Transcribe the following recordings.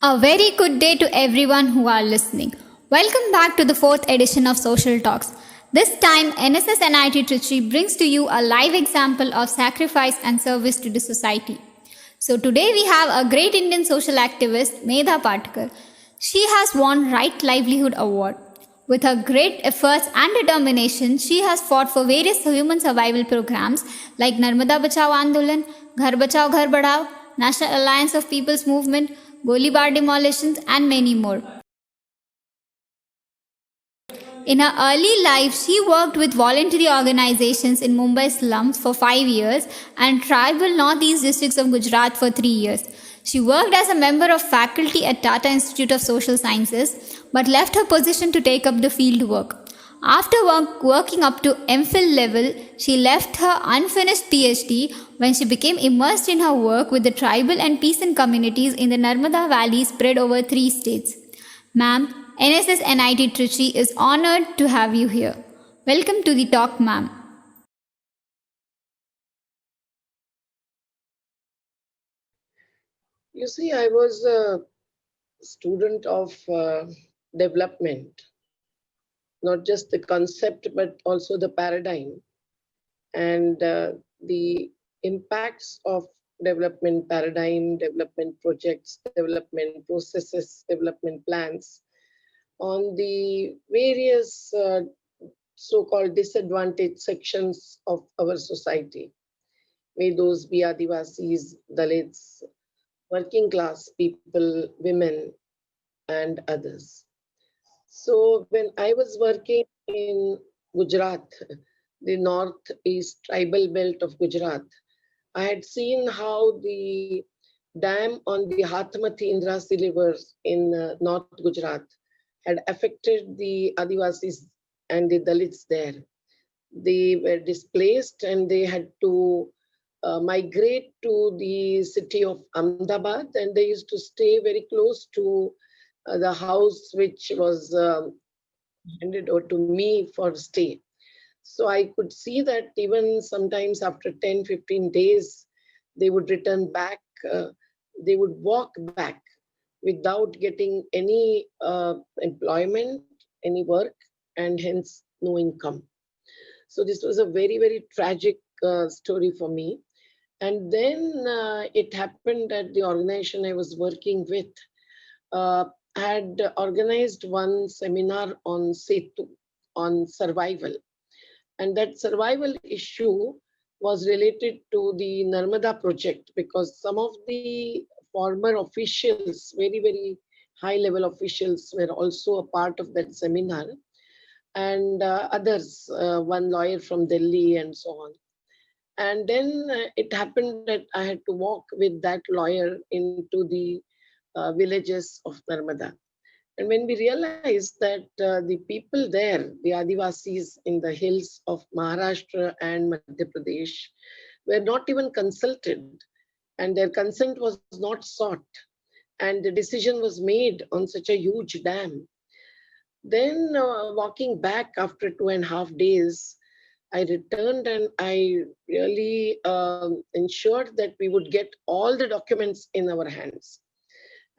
A very good day to everyone who are listening. Welcome back to the fourth edition of Social Talks. This time, NSS NIT Trichy brings to you a live example of sacrifice and service to the society. So today we have a great Indian social activist, Medha Patkar. She has won Right Livelihood Award. With her great efforts and determination, she has fought for various human survival programs like Narmada Bachao Andolan, Ghar Bachao Ghar Badhao, National Alliance of People's Movement, Golibar demolitions, and many more. In her early life, she worked with voluntary organizations in Mumbai slums for 5 years and tribal northeast districts of Gujarat for 3 years. She worked as a member of faculty at Tata Institute of Social Sciences but left her position to take up the field work. After working up to MPhil level, she left her unfinished PhD when she became immersed in her work with the tribal and peasant communities in the Narmada Valley spread over 3 states. Ma'am, NSS NIT Trichy is honored to have you here. Welcome to the talk, ma'am. You see, I was a student of development, not just the concept, but also the paradigm and the impacts of development paradigm, development projects, development processes, development plans on the various so-called disadvantaged sections of our society. May those be Adivasis, Dalits, working class people, women, and others. So when I was working in Gujarat, the northeast tribal belt of Gujarat, I had seen how the dam on the Hathmati Indrasi River in North Gujarat had affected the Adivasis and the Dalits there. They were displaced and they had to migrate to the city of Ahmedabad, and they used to stay very close to the house which was handed over to me for stay. So I could see that even sometimes after 10, 15 days, they would return back, they would walk back without getting any employment, any work, and hence no income. So this was a very, very tragic story for me. And then it happened that the organization I was working with had organized one seminar on Setu, on survival. And that survival issue was related to the Narmada project because some of the former officials, very, very high level officials, were also a part of that seminar, and others, one lawyer from Delhi and so on. And then it happened that I had to walk with that lawyer into the villages of Narmada. And when we realized that the people there, the Adivasis in the hills of Maharashtra and Madhya Pradesh, were not even consulted, and their consent was not sought, and the decision was made on such a huge dam. Then walking back after 2.5 days, I returned and I really ensured that we would get all the documents in our hands.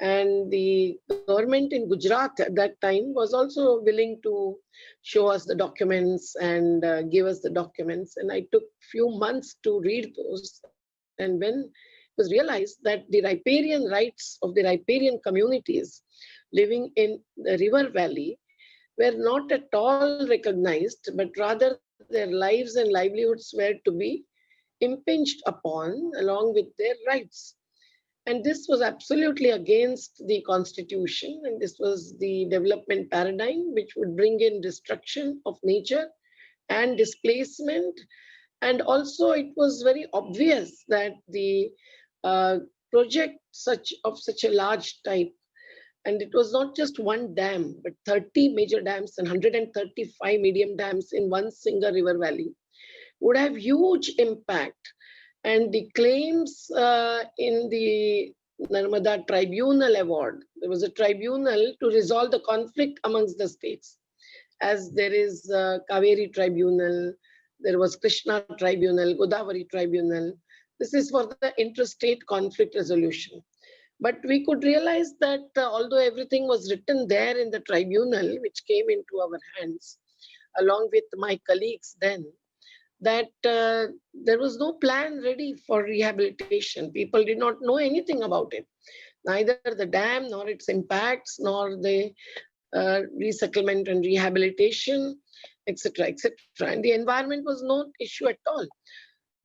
And the government in Gujarat at that time was also willing to show us the documents and give us the documents. And I took few months to read those. And when it was realized that the riparian rights of the riparian communities living in the river valley were not at all recognized, but rather their lives and livelihoods were to be impinged upon along with their rights. And this was absolutely against the constitution, and this was the development paradigm which would bring in destruction of nature and displacement. And also it was very obvious that the project of such a large type, and it was not just one dam, but 30 major dams and 135 medium dams in one single river valley, would have huge impact. And the claims in the Narmada Tribunal Award, there was a tribunal to resolve the conflict amongst the states. As there is Kaveri Tribunal, there was Krishna Tribunal, Godavari Tribunal. This is for the interstate conflict resolution. But we could realize that although everything was written there in the tribunal, which came into our hands, along with my colleagues then, that there was no plan ready for rehabilitation. People did not know anything about it, neither the dam, nor its impacts, nor the resettlement and rehabilitation, etc., etc. And the environment was no issue at all.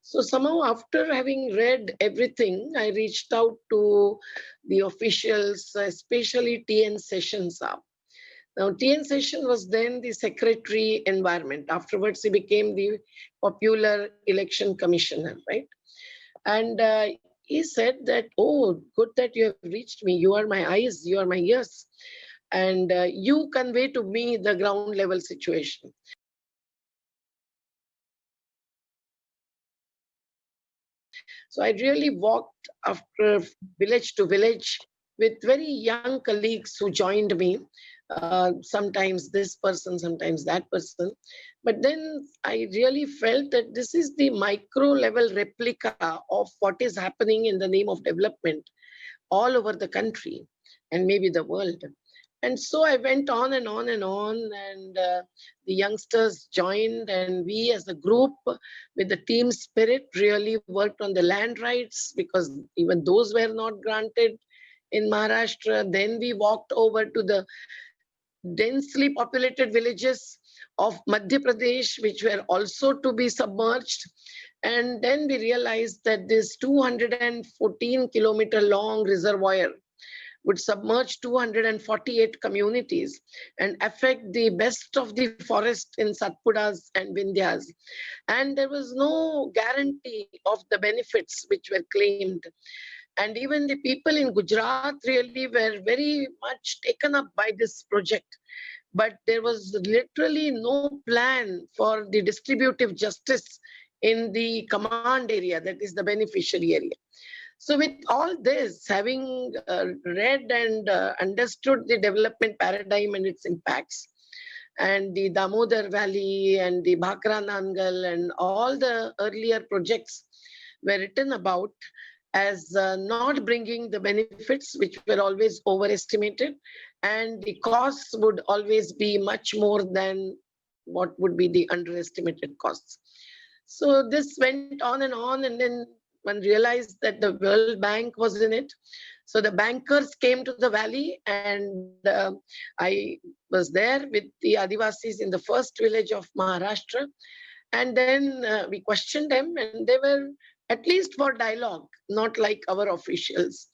So somehow, after having read everything, I reached out to the officials, especially TN Sessions. Now, TN Session was then the Secretary Environment. Afterwards, he became the popular election commissioner, right? And he said that, oh, good that you have reached me. You are my eyes, you are my ears. And you convey to me the ground level situation. So I really walked after village to village with very young colleagues who joined me. Sometimes this person, sometimes that person. But then I really felt that this is the micro level replica of what is happening in the name of development all over the country and maybe the world. And so I went on and on and on, and the youngsters joined, and we as a group with the team spirit really worked on the land rights, because even those were not granted in Maharashtra. Then we walked over to the densely populated villages of Madhya Pradesh, which were also to be submerged. And then we realized that this 214-kilometer long reservoir would submerge 248 communities and affect the best of the forest in Satpuras and Vindhyas. And there was no guarantee of the benefits which were claimed. And even the people in Gujarat really were very much taken up by this project. But there was literally no plan for the distributive justice in the command area, that is the beneficiary area. So with all this, having read and understood the development paradigm and its impacts, and the Damodar Valley and the Bhakra Nangal and all the earlier projects were written about as not bringing the benefits, which were always overestimated, and the costs would always be much more than what would be the underestimated costs. So this went on, and then one realized that the World Bank was in it. So the bankers came to the valley, and I was there with the Adivasis in the first village of Maharashtra. And then we questioned them, and they were at least for dialogue, not like our officials.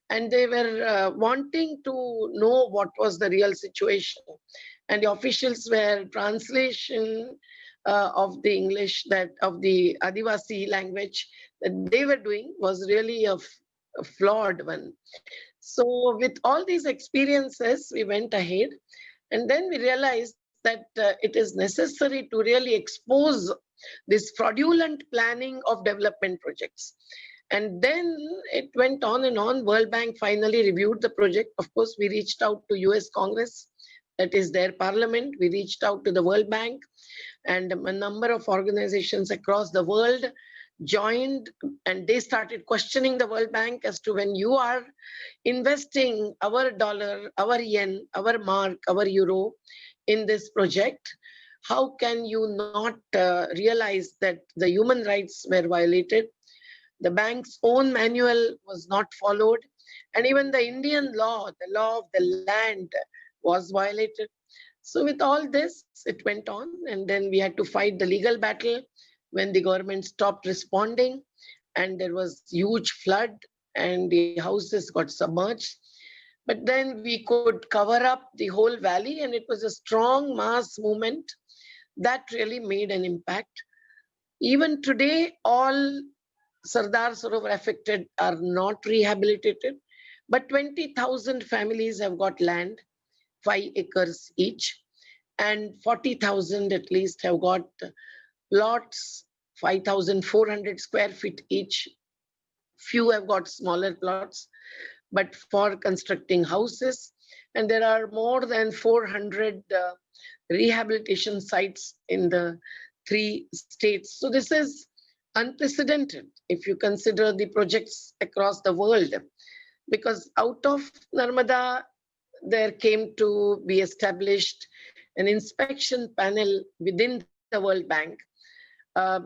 And they were wanting to know what was the real situation. And the officials were translation of the English, that of the Adivasi language that they were doing was really a flawed one. So with all these experiences, we went ahead, and then we realized that it is necessary to really expose this fraudulent planning of development projects. And then it went on and on. World Bank finally reviewed the project. Of course, we reached out to US Congress, that is their parliament. We reached out to the World Bank, and a number of organizations across the world joined, and they started questioning the World Bank as to, when you are investing our dollar, our yen, our mark, our euro in this project, how can you not realize that the human rights were violated? The bank's own manual was not followed, and even the Indian law, the law of the land, was violated. So with all this, it went on, and then we had to fight the legal battle when the government stopped responding, and there was huge flood, and the houses got submerged. But then we could cover up the whole valley, and it was a strong mass movement that really made an impact. Even today, all Sardar Sarovar affected are not rehabilitated, but 20,000 families have got land, 5 acres each, and 40,000 at least have got plots, 5,400 square feet each. Few have got smaller plots, but for constructing houses. And there are more than 400 rehabilitation sites in the 3 states. So this is unprecedented if you consider the projects across the world. because out of Narmada, there came to be established an inspection panel within the World Bank,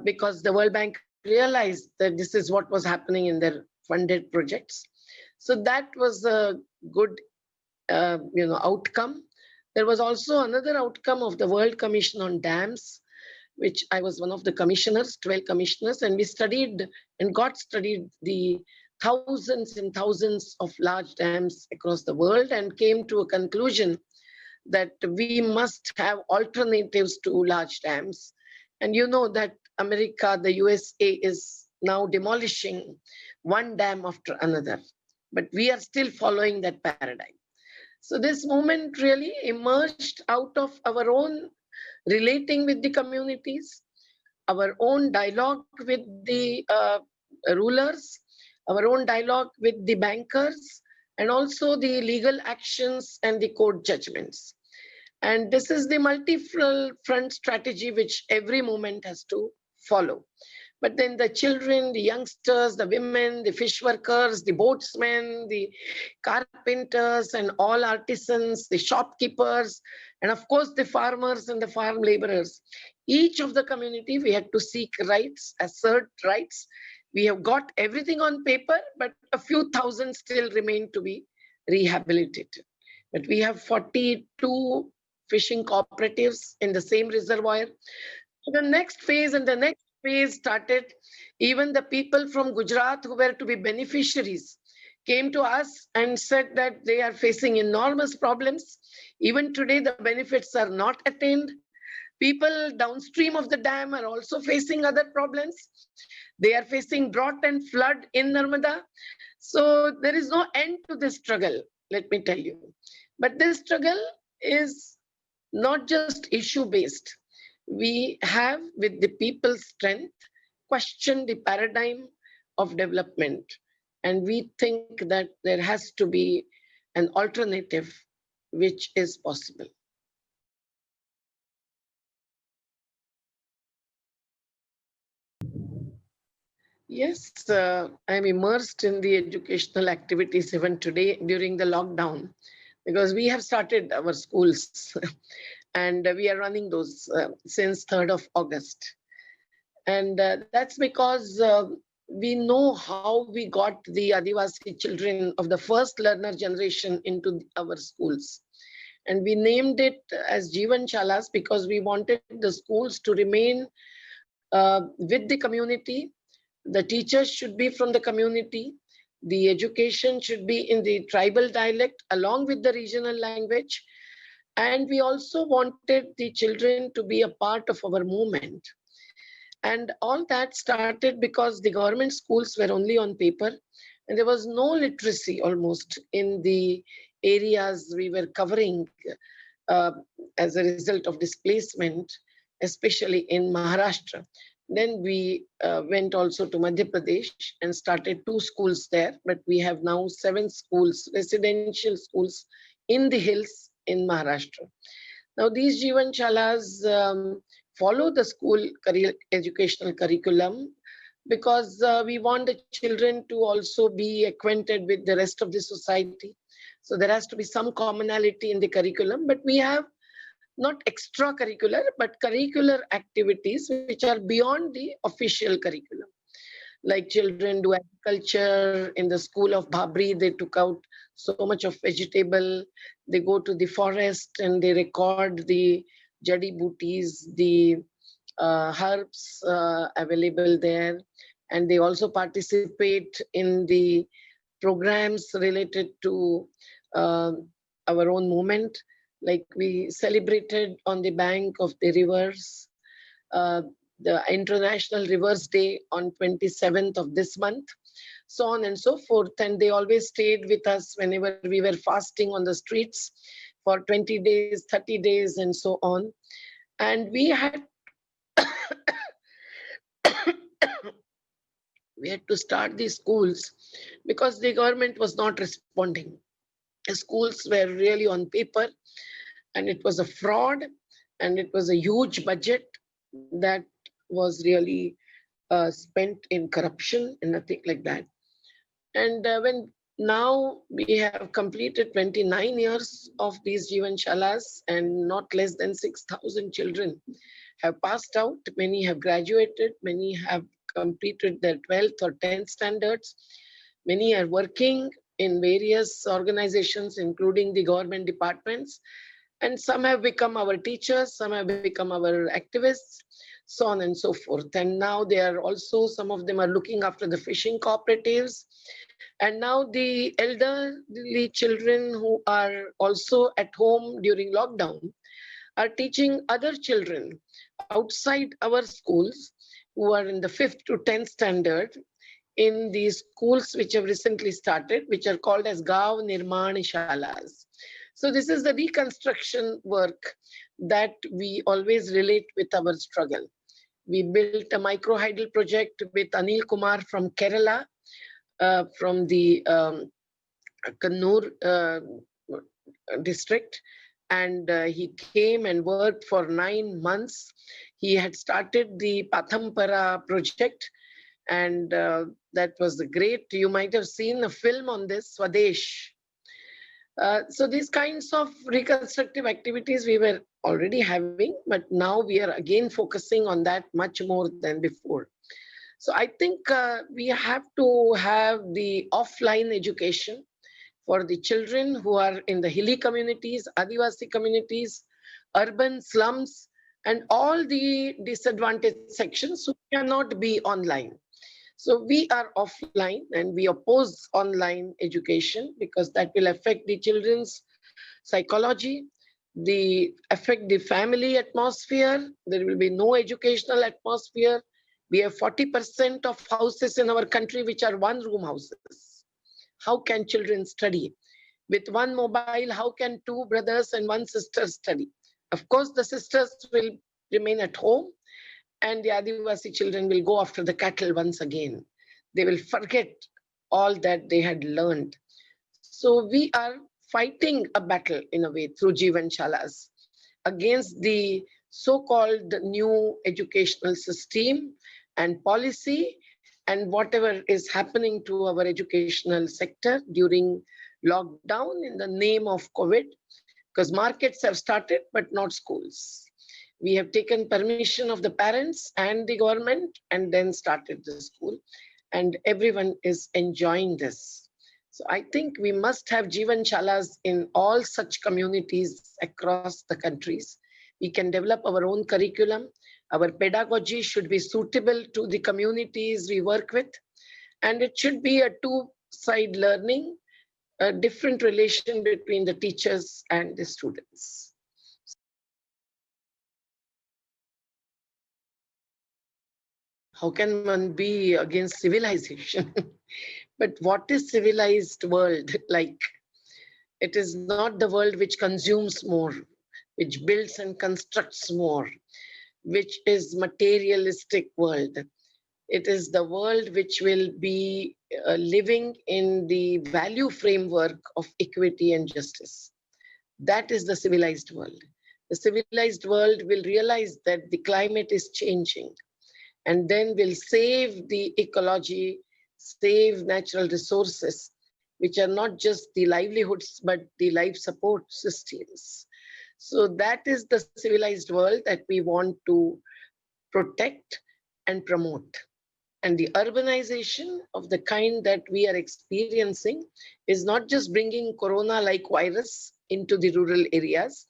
because the World Bank realized that this is what was happening in their funded projects. So that was a good outcome. There was also another outcome of the World Commission on Dams, which I was one of the commissioners, 12 commissioners, and we studied and got studied the thousands and thousands of large dams across the world, and came to a conclusion that we must have alternatives to large dams. And you know that America, the USA, is now demolishing one dam after another, but we are still following that paradigm. So this movement really emerged out of our own relating with the communities, our own dialogue with the rulers, our own dialogue with the bankers, and also the legal actions and the court judgments. And this is the multi-front strategy which every movement has to follow. But then the children, the youngsters, the women, the fish workers, the boatsmen, the carpenters, and all artisans, the shopkeepers, and of course the farmers and the farm laborers. Each of the community, we had to seek rights, assert rights. We have got everything on paper, but a few thousand still remain to be rehabilitated. But we have 42 fishing cooperatives in the same reservoir. The next phase started. Even the people from Gujarat who were to be beneficiaries came to us and said that they are facing enormous problems. Even today, the benefits are not attained. People downstream of the dam are also facing other problems. They are facing drought and flood in Narmada. So there is no end to this struggle, let me tell you. But this struggle is not just issue-based. We have, with the people's strength, questioned the paradigm of development. And we think that there has to be an alternative which is possible. Yes, I'm immersed in the educational activities even today during the lockdown, because we have started our schools and we are running those since 3rd of August. And that's because we know how we got the Adivasi children of the first learner generation into our schools. And we named it as Jeevan Chalas because we wanted the schools to remain with the community. The teachers should be from the community. The education should be in the tribal dialect along with the regional language. And we also wanted the children to be a part of our movement. And all that started because the government schools were only on paper and there was no literacy almost in the areas we were covering as a result of displacement, especially in Maharashtra. Then we went also to Madhya Pradesh and started 2 schools there, but we have now 7 schools, residential schools in the hills in Maharashtra. Now these Jeevan Chalas follow the school educational curriculum because we want the children to also be acquainted with the rest of the society. So there has to be some commonality in the curriculum, but we have not extracurricular, but curricular activities which are beyond the official curriculum. Like children do agriculture in the school of Bhabri, they took out so much of vegetable. They go to the forest and they record the jadi booties, the herbs available there. And they also participate in the programs related to our own movement. Like we celebrated on the bank of the rivers, the International Rivers Day on 27th of this month, so on and so forth. And they always stayed with us whenever we were fasting on the streets for 20 days, 30 days, and so on. And we had we had to start these schools because the government was not responding. The schools were really on paper, and it was a fraud, and it was a huge budget that was really spent in corruption and nothing like that. And when Now we have completed 29 years of these Jeevan Shalas, and not less than 6,000 children have passed out. Many have graduated, many have completed their 12th or 10th standards. Many are working in various organizations, including the government departments. And some have become our teachers, some have become our activists, so on and so forth. And now they are also, some of them are looking after the fishing cooperatives. And now the elderly children who are also at home during lockdown are teaching other children outside our schools who are in the 5th to 10th standard in the schools which have recently started, which are called as Gav Nirman Shalas. So this is the reconstruction work that we always relate with our struggle. We built a microhydel project with Anil Kumar from Kerala, from the Kannur district, and he came and worked for 9 months. He had started the Pathampara project, and that was great. You might have seen a film on this, Swadesh. So these kinds of reconstructive activities we were already having, but now we are again focusing on that much more than before. So I think we have to have the offline education for the children who are in the hilly communities, Adivasi communities, urban slums, and all the disadvantaged sections who cannot be online. So we are offline and we oppose online education because that will affect the children's psychology, affect the family atmosphere. There will be no educational atmosphere. We have 40% of houses in our country which are one-room houses. How can children study? With one mobile, how can two brothers and one sister study? Of course, the sisters will remain at home and the Adivasi children will go after the cattle once again. They will forget all that they had learned. So we are fighting a battle in a way through Jeevan Shalas against the so-called new educational system and policy and whatever is happening to our educational sector during lockdown in the name of COVID, because markets have started, but not schools. We have taken permission of the parents and the government and then started the school, and everyone is enjoying this. So I think we must have Jeevan Shalas in all such communities across the countries. We can develop our own curriculum. Our pedagogy should be suitable to the communities we work with, and it should be a two-side learning, a different relation between the teachers and the students. How can one be against civilization? But what is civilized world like? It is not the world which consumes more, which builds and constructs more, which is materialistic world. It is the world which will be living in the value framework of equity and justice. That is the civilized world. The civilized world will realize that the climate is changing and then will save the ecology, save natural resources, which are not just the livelihoods, but the life support systems. So that is the civilized world that we want to protect and promote. And the urbanization of the kind that we are experiencing is not just bringing corona-like virus into the rural areas,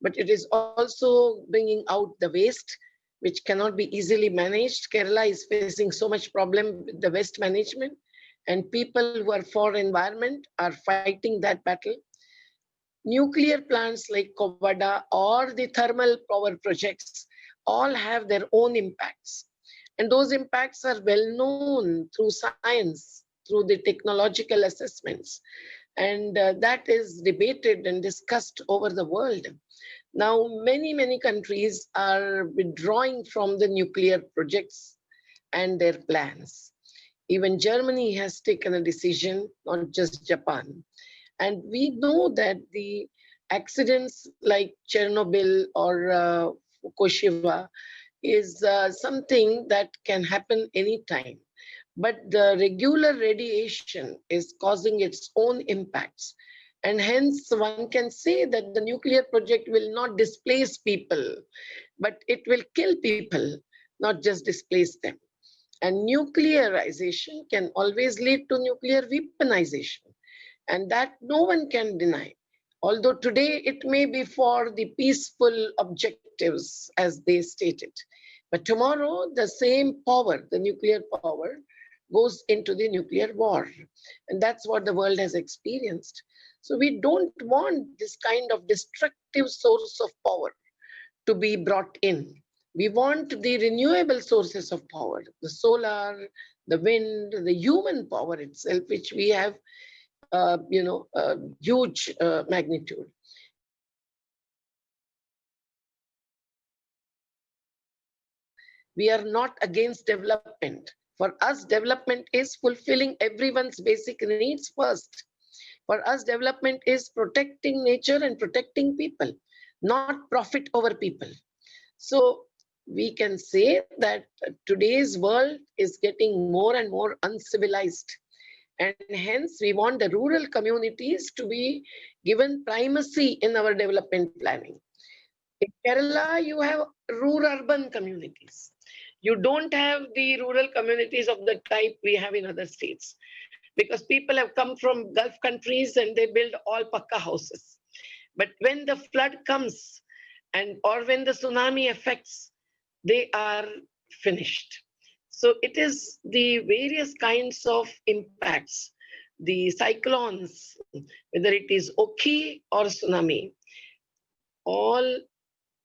but it is also bringing out the waste, which cannot be easily managed. Kerala is facing so much problem with the waste management, and people who are for environment are fighting that battle. Nuclear plants like Kovada or the thermal power projects all have their own impacts. And those impacts are well known through science, through the technological assessments. And that is debated and discussed over the world. Now, many countries are withdrawing from the nuclear projects and their plans. Even Germany has taken a decision, not just Japan. And we know that the accidents like Chernobyl or Fukushima is something that can happen anytime. but the regular radiation is causing its own impacts. And hence, one can say that the nuclear project will not displace people, but it will kill people, not just displace them. And nuclearization can always lead to nuclear weaponization, and that no one can deny. Although today it may be for the peaceful objectives, as they stated. But tomorrow, the same power, the nuclear power, goes into the nuclear war. And that's what the world has experienced. So we don't want this kind of destructive source of power to be brought in. We want the renewable sources of power, the solar, the wind, the human power itself, which we have, huge magnitude. We are not against development. For us, development is fulfilling everyone's basic needs first. For us, development is protecting nature and protecting people, not profit over people. So we can say that today's world is getting more and more uncivilized. And hence, we want the rural communities to be given primacy in our development planning. In Kerala, you have rural-urban communities. You don't have the rural communities of the type we have in other states, because people have come from Gulf countries and they build all pakka houses. But when the flood comes and or when the tsunami affects, they are finished. So it is the various kinds of impacts, the cyclones, whether it is Oki or tsunami, all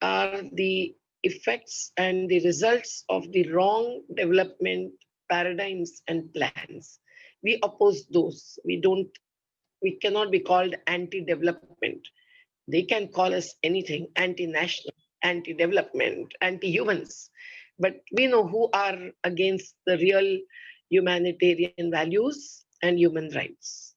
are the effects and the results of the wrong development paradigms and plans. We oppose those. We cannot be called anti-development. They can call us anything, anti-national, anti-development, anti-humans. But we know who are against the real humanitarian values and human rights.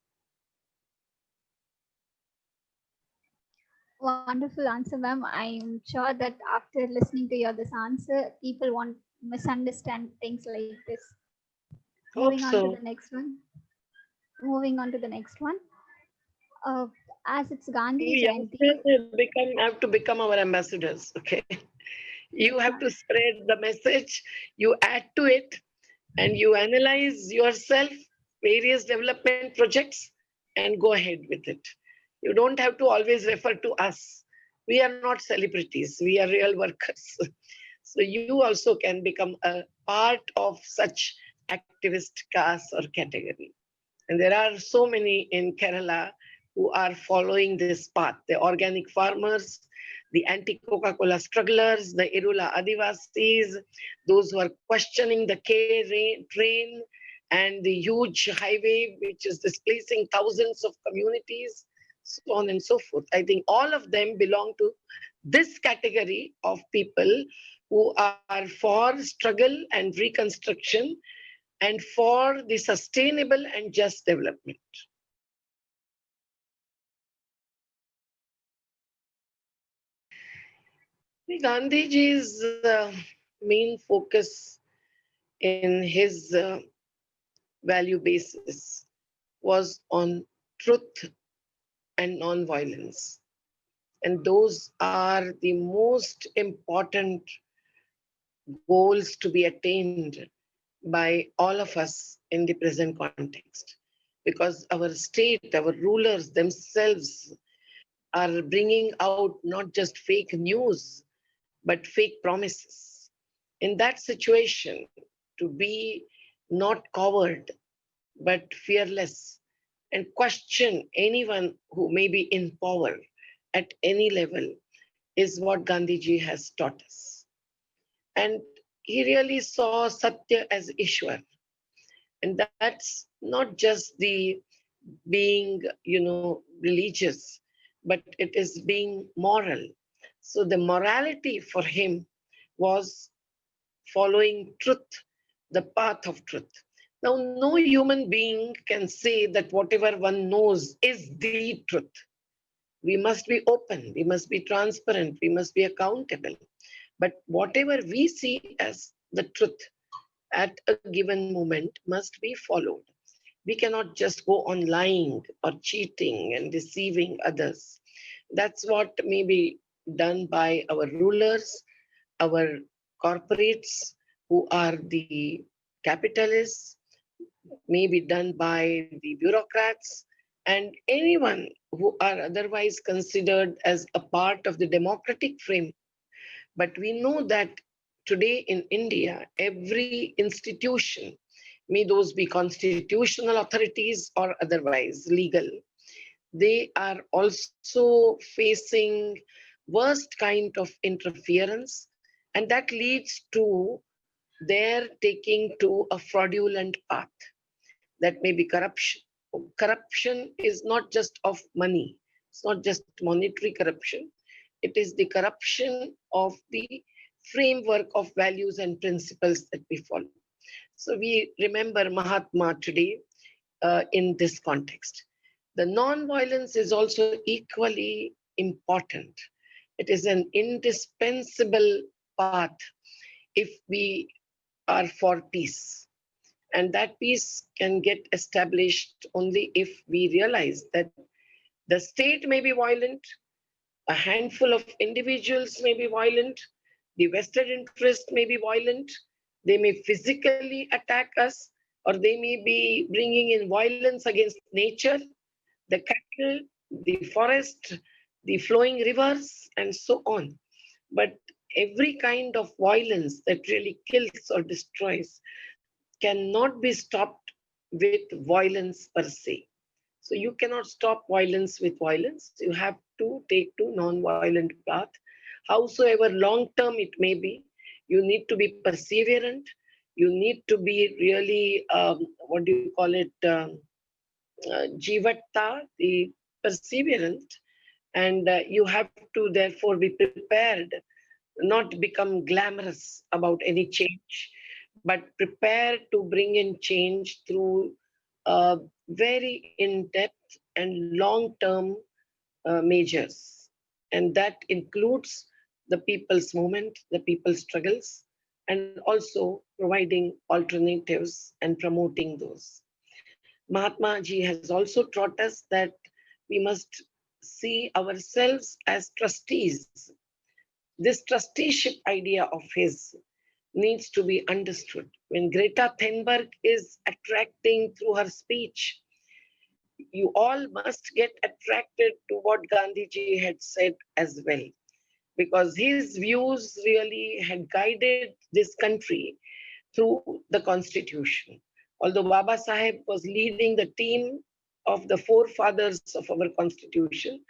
Wonderful answer, ma'am. I'm sure that after listening to your this answer, people won't misunderstand things like this. Hope Moving on to so. the next one. Moving on to the next one. Uh, as it's Gandhi You Jayanti. youngsters have to become our ambassadors. Okay, you Yes, have ma'am. to spread the message. You add to it, and you analyze yourself various development projects and go ahead with it. You don't have to always refer to us. We are not celebrities. We are real workers. So you also can become a part of such activist caste or category. And there are so many in Kerala who are following this path. The organic farmers, the anti-Coca-Cola strugglers, the Irula Adivasis, those who are questioning the train and the huge highway, which is displacing thousands of communities, so on and so forth. I think all of them belong to this category of people who are for struggle and reconstruction and for the sustainable and just development. Gandhiji's main focus in his value basis was on truth and non-violence. And those are the most important goals to be attained by all of us in the present context. Because our state, our rulers themselves are bringing out not just fake news, but fake promises. In that situation, to be not coward, but fearless, and question anyone who may be in power at any level is what Gandhiji has taught us. And he really saw Satya as Ishwar. And that's not just the being, religious, but it is being moral. So the morality for him was following truth, the path of truth. Now, no human being can say that whatever one knows is the truth. We must be open, we must be transparent, we must be accountable. But whatever we see as the truth at a given moment must be followed. We cannot just go on lying or cheating and deceiving others. That's what may be done by our rulers, our corporates who are the capitalists, may be done by the bureaucrats, and anyone who are otherwise considered as a part of the democratic frame. But we know that today in India, every institution, may those be constitutional authorities or otherwise legal, they are also facing worst kind of interference, and that leads to their taking to a fraudulent path. That may be corruption. Corruption is not just of money, it's not just monetary corruption, it is the corruption of the framework of values and principles that we follow. So we remember Mahatma today in this context. The non-violence is also equally important. It is an indispensable path if we are for peace. And that peace can get established only if we realize that the state may be violent, a handful of individuals may be violent, the vested interest may be violent, they may physically attack us, or they may be bringing in violence against nature, the cattle, the forest, the flowing rivers, and so on. But every kind of violence that really kills or destroys cannot be stopped with violence per se. So you cannot stop violence with violence. You have to take to non-violent path, howsoever long-term it may be. You need to be perseverant. You need to be really, what do you call it, jivatta, the perseverant. And you have to therefore be prepared, not become glamorous about any change, but prepare to bring in change through very in-depth and long-term measures. And that includes the people's movement, the people's struggles, and also providing alternatives and promoting those. Mahatma ji has also taught us that we must see ourselves as trustees. This trusteeship idea of his needs to be understood. When Greta Thunberg is attracting through her speech, you all must get attracted to what Gandhiji had said as well, because his views really had guided this country through the constitution. Although Baba Saheb was leading the team of the forefathers of our constitution,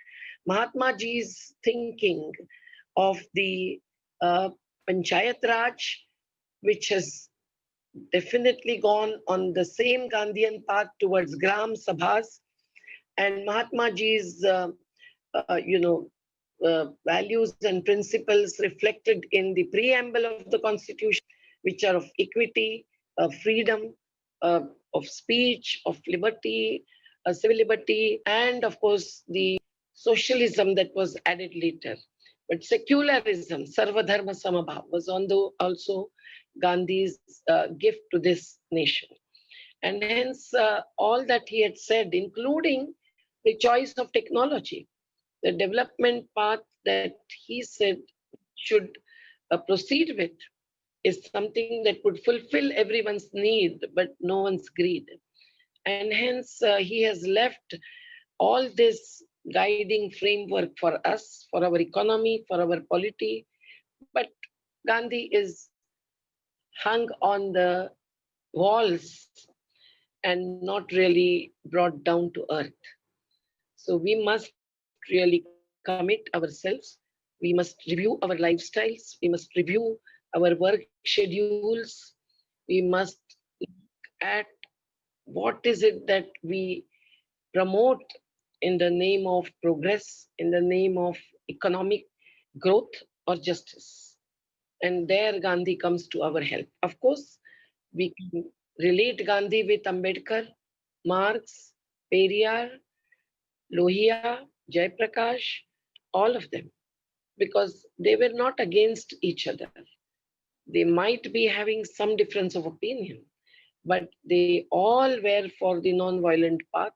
Mahatma Ji's thinking of the Panchayat Raj, which has definitely gone on the same Gandhian path towards Gram Sabhas, and Mahatma Ji's values and principles reflected in the preamble of the constitution, which are of equity, freedom, of speech, of liberty, civil liberty, and of course the socialism that was added later. But secularism, Sarva Dharma Samabhav, was also Gandhi's gift to this nation. And hence, all that he had said, including the choice of technology, the development path that he said should proceed with, is something that would fulfill everyone's need, but no one's greed. And hence, he has left all this guiding framework for us, for our economy, for our polity. But Gandhi is hung on the walls and not really brought down to earth. So we must really commit ourselves. We must review our lifestyles. We must review our work schedules. We must look at what is it that we promote in the name of progress, in the name of economic growth or justice. And there Gandhi comes to our help. Of course, we can relate Gandhi with Ambedkar, Marx, Periyar, Lohia, Jayaprakash, all of them, because they were not against each other. They might be having some difference of opinion, but they all were for the non-violent path,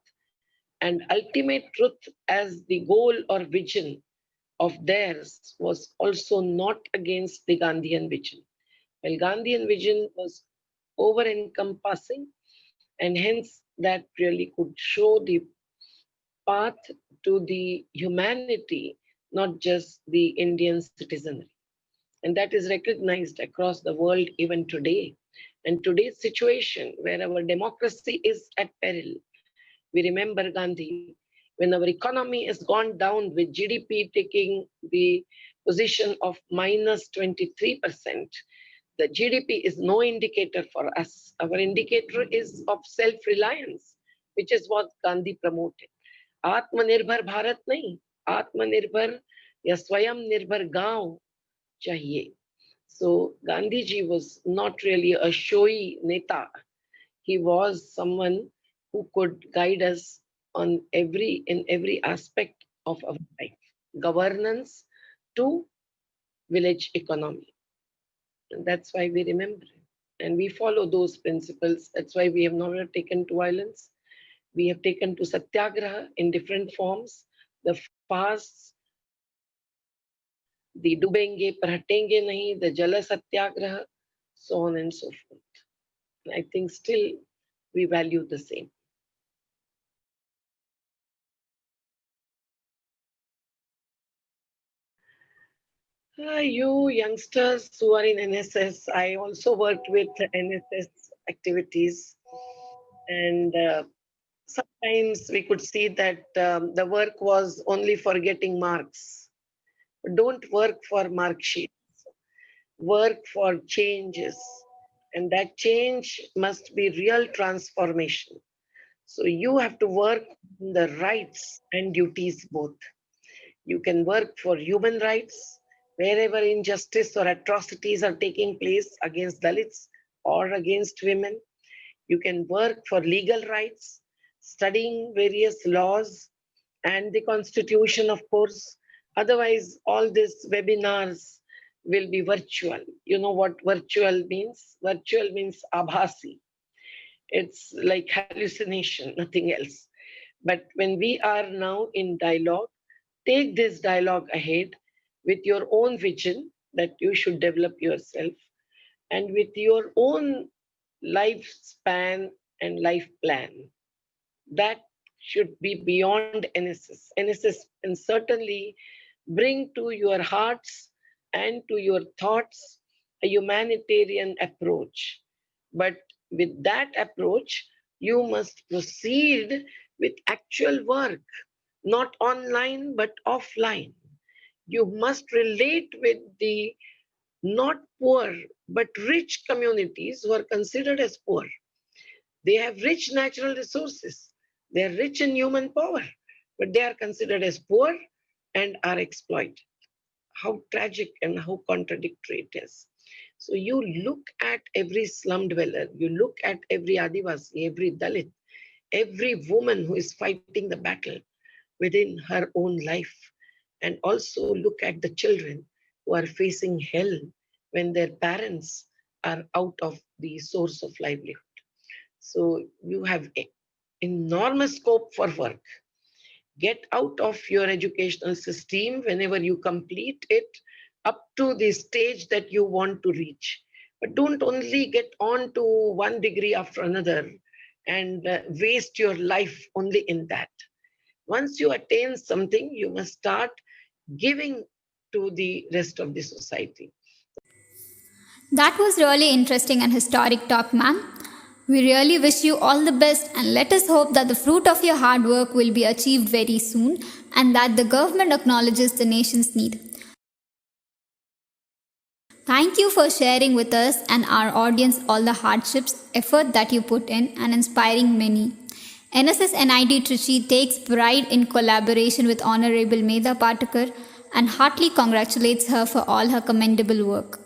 and ultimate truth as the goal or vision of theirs was also not against the Gandhian vision. Well, Gandhian vision was over encompassing, and hence that really could show the path to the humanity, not just the Indian citizenry. And that is recognized across the world even today. And today's situation, where our democracy is at peril, we remember Gandhi, when our economy has gone down with GDP taking the position of minus 23%. The GDP is no indicator for us. Our indicator is of self-reliance, which is what Gandhi promoted. आत्मनिर्भर भारत नहीं, आत्मनिर्भर या स्वयं निर्भर गांव चाहिए. So Gandhi ji was not really a showy neta. He was someone who could guide us in every aspect of our life, governance to village economy. And that's why we remember it. And we follow those principles. That's why we have never taken to violence. We have taken to satyagraha in different forms, the fasts, the dubenge par hatenge nahi, the jala satyagraha, so on and so forth. And I think still we value the same. You youngsters who are in NSS, I also worked with NSS activities, and sometimes we could see that the work was only for getting marks. Don't work for mark sheets, work for changes, and that change must be real transformation. So you have to work on the rights and duties both. You can work for human rights wherever injustice or atrocities are taking place against Dalits or against women. You can work for legal rights, studying various laws and the constitution, of course. Otherwise, all these webinars will be virtual. You know what virtual means? Virtual means abhasi. It's like hallucination, nothing else. But when we are now in dialogue, take this dialogue ahead with your own vision that you should develop yourself and with your own lifespan and life plan. That should be beyond NSS. NSS can certainly bring to your hearts and to your thoughts a humanitarian approach. But with that approach, you must proceed with actual work, not online but offline. You must relate with the not poor but rich communities who are considered as poor. They have rich natural resources. They are rich in human power, but they are considered as poor and are exploited. How tragic and how contradictory it is. So you look at every slum dweller, you look at every Adivasi, every Dalit, every woman who is fighting the battle within her own life, and also look at the children who are facing hell when their parents are out of the source of livelihood. So you have enormous scope for work. Get out of your educational system whenever you complete it up to the stage that you want to reach. But don't only get on to one degree after another and waste your life only in that. Once you attain something, you must start giving to the rest of the society. That was really interesting and historic talk, ma'am. We really wish you all the best and let us hope that the fruit of your hard work will be achieved very soon and that the government acknowledges the nation's need. Thank you for sharing with us and our audience all the hardships, effort that you put in and inspiring many. NSS NIT Trichy takes pride in collaboration with Honorable Medha Patkar and heartily congratulates her for all her commendable work.